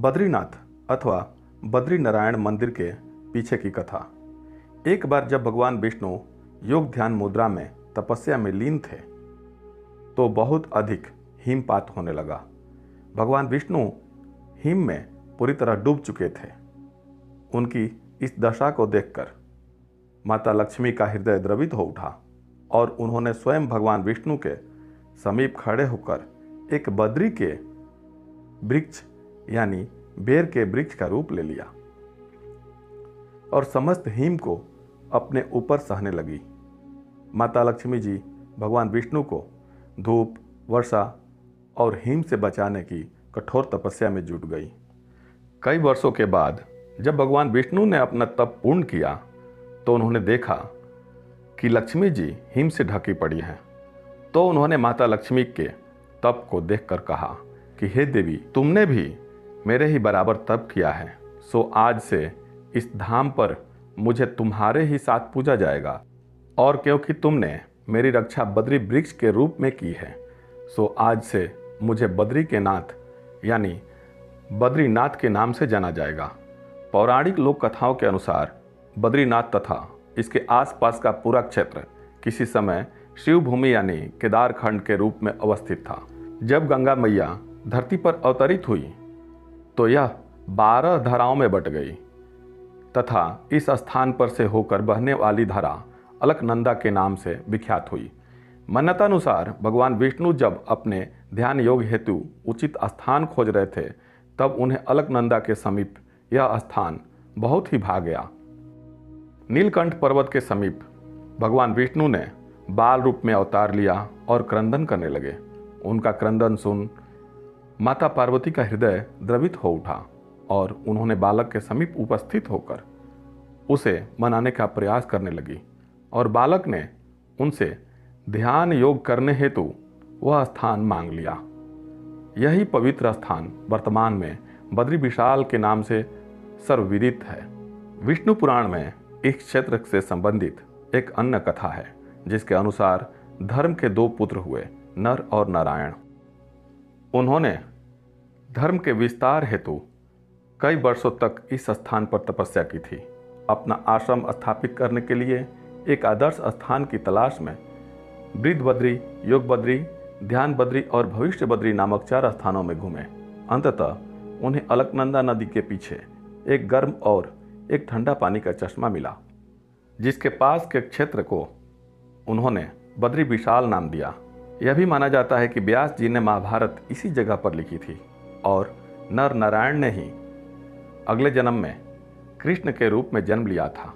बद्रीनाथ अथवा बद्री नारायण मंदिर के पीछे की कथा। एक बार जब भगवान विष्णु योग ध्यान मुद्रा में तपस्या में लीन थे तो बहुत अधिक हिमपात होने लगा। भगवान विष्णु हिम में पूरी तरह डूब चुके थे। उनकी इस दशा को देखकर माता लक्ष्मी का हृदय द्रवित हो उठा और उन्होंने स्वयं भगवान विष्णु के समीप खड़े होकर एक बद्री के वृक्ष यानी बेर के वृक्ष का रूप ले लिया और समस्त हिम को अपने ऊपर सहने लगी। माता लक्ष्मी जी भगवान विष्णु को धूप, वर्षा और हिम से बचाने की कठोर तपस्या में जुट गई। कई वर्षों के बाद जब भगवान विष्णु ने अपना तप पूर्ण किया तो उन्होंने देखा कि लक्ष्मी जी हिम से ढकी पड़ी हैं। तो उन्होंने माता लक्ष्मी के तप को देखकर कहा कि हे देवी, तुमने भी मेरे ही बराबर तप किया है, सो आज से इस धाम पर मुझे तुम्हारे ही साथ पूजा जाएगा। और क्योंकि तुमने मेरी रक्षा बद्री वृक्ष के रूप में की है, सो आज से मुझे बद्री के नाथ यानी बद्रीनाथ के नाम से जाना जाएगा। पौराणिक लोक कथाओं के अनुसार बद्रीनाथ तथा इसके आसपास का पूरा क्षेत्र किसी समय शिवभूमि यानी केदार खंड के रूप में अवस्थित था। जब गंगा मैया धरती पर अवतरित हुई तो यह 12 धाराओं में बट गई तथा इस स्थान पर से होकर बहने वाली धारा अलकनंदा के नाम से विख्यात हुई। मान्यतानुसार भगवान विष्णु जब अपने ध्यान योग हेतु उचित स्थान खोज रहे थे तब उन्हें अलकनंदा के समीप यह स्थान बहुत ही भा गया। नीलकंठ पर्वत के समीप भगवान विष्णु ने बाल रूप में अवतार लिया और क्रंदन करने लगे। उनका क्रंदन सुन माता पार्वती का हृदय द्रवित हो उठा और उन्होंने बालक के समीप उपस्थित होकर उसे मनाने का प्रयास करने लगी और बालक ने उनसे ध्यान योग करने हेतु वह स्थान मांग लिया। यही पवित्र स्थान वर्तमान में बद्री विशाल के नाम से सर्वविदित है। विष्णु पुराण में इस क्षेत्र से संबंधित एक अन्य कथा है जिसके अनुसार धर्म के 2 पुत्र हुए, नर और नारायण। उन्होंने धर्म के विस्तार हेतु कई वर्षों तक इस स्थान पर तपस्या की थी। अपना आश्रम स्थापित करने के लिए एक आदर्श स्थान की तलाश में वृद्ध बद्री, योग बद्री, ध्यान बद्री और भविष्य बद्री नामक 4 स्थानों में घूमे। अंततः उन्हें अलकनंदा नदी के पीछे एक गर्म और एक ठंडा पानी का चश्मा मिला जिसके पास के क्षेत्र को उन्होंने बद्री विशाल नाम दिया। यह भी माना जाता है कि व्यास जी ने महाभारत इसी जगह पर लिखी थी और नर नारायण ने ही अगले जन्म में कृष्ण के रूप में जन्म लिया था।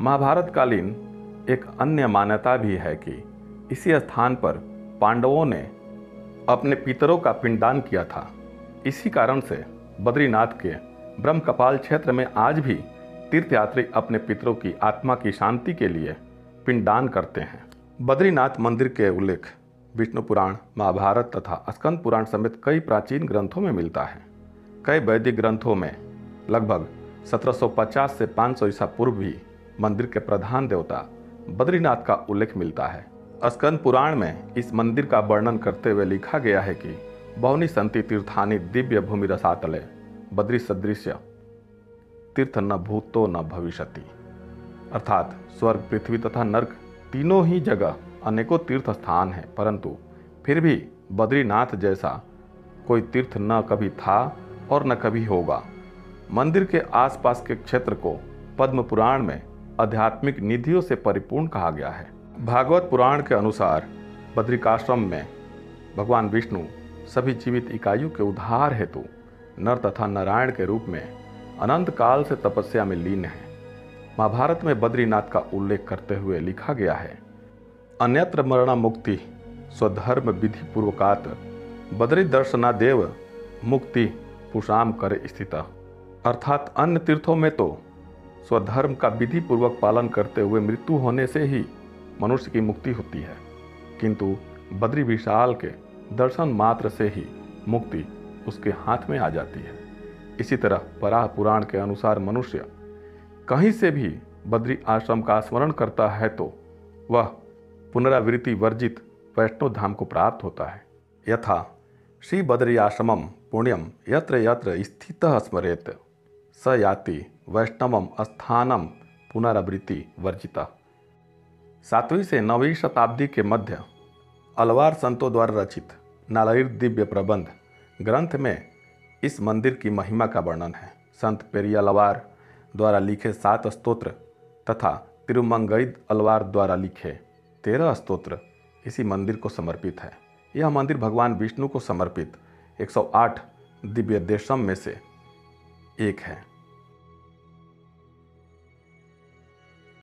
महाभारत कालीन एक अन्य मान्यता भी है कि इसी स्थान पर पांडवों ने अपने पितरों का पिंडदान किया था। इसी कारण से बद्रीनाथ के ब्रह्म कपाल क्षेत्र में आज भी तीर्थयात्री अपने पितरों की आत्मा की शांति के लिए पिंडदान करते हैं। बद्रीनाथ मंदिर के उल्लेख विष्णु पुराण, महाभारत तथा स्कंद पुराण समेत कई प्राचीन ग्रंथों में मिलता है। कई वैदिक ग्रंथों में लगभग 1750 से 500 ईसा पूर्व भी मंदिर के प्रधान देवता बद्रीनाथ का उल्लेख मिलता है। स्कंद पुराण में इस मंदिर का वर्णन करते हुए लिखा गया है कि बहुनी संति तीर्थानि दिव्य भूमि रसातले बद्री सदृश्य तीर्थ न भूतो न भविष्यति, अर्थात स्वर्ग, पृथ्वी तथा नर्क तीनों ही जगह अनेकों तीर्थ स्थान हैं, परंतु फिर भी बद्रीनाथ जैसा कोई तीर्थ न कभी था और न कभी होगा। मंदिर के आसपास के क्षेत्र को पद्म पुराण में आध्यात्मिक निधियों से परिपूर्ण कहा गया है। भागवत पुराण के अनुसार बद्रिकाश्रम में भगवान विष्णु सभी जीवित इकाइयों के उद्धार हेतु नर तथा नारायण के रूप में अनंत काल से तपस्या में लीन है। महाभारत में बद्रीनाथ का उल्लेख करते हुए लिखा गया है, अन्यत्र मरण मुक्ति स्वधर्म विधि पूर्वकात बद्री दर्शनादेव मुक्ति पुषाम कर स्थित, अर्थात अन्य तीर्थों में तो स्वधर्म का विधि पूर्वक पालन करते हुए मृत्यु होने से ही मनुष्य की मुक्ति होती है, किंतु बद्री विशाल के दर्शन मात्र से ही मुक्ति उसके हाथ में आ जाती है। इसी तरह वराह पुराण के अनुसार मनुष्य कहीं से भी बद्री आश्रम का स्मरण करता है तो वह पुनरावृत्ति वर्जित वैष्णो धाम को प्राप्त होता है। यथा श्री बद्री आश्रमम पुण्यम यत्र यत्र स्थितः स्मरेत स याति वैष्णवम स्थानम पुनरावृत्ति वर्जिता। 7वीं से 9वीं शताब्दी के मध्य अलवार संतों द्वारा रचित नालायिर दिव्य प्रबंध ग्रंथ में इस मंदिर की महिमा का वर्णन है। संत पेरियालवार द्वारा लिखे 7 स्तोत्र तथा तिरुमंगई अलवार द्वारा लिखे 13 स्तोत्र इसी मंदिर को समर्पित है। यह मंदिर भगवान विष्णु को समर्पित 108 दिव्य देशम में से एक है।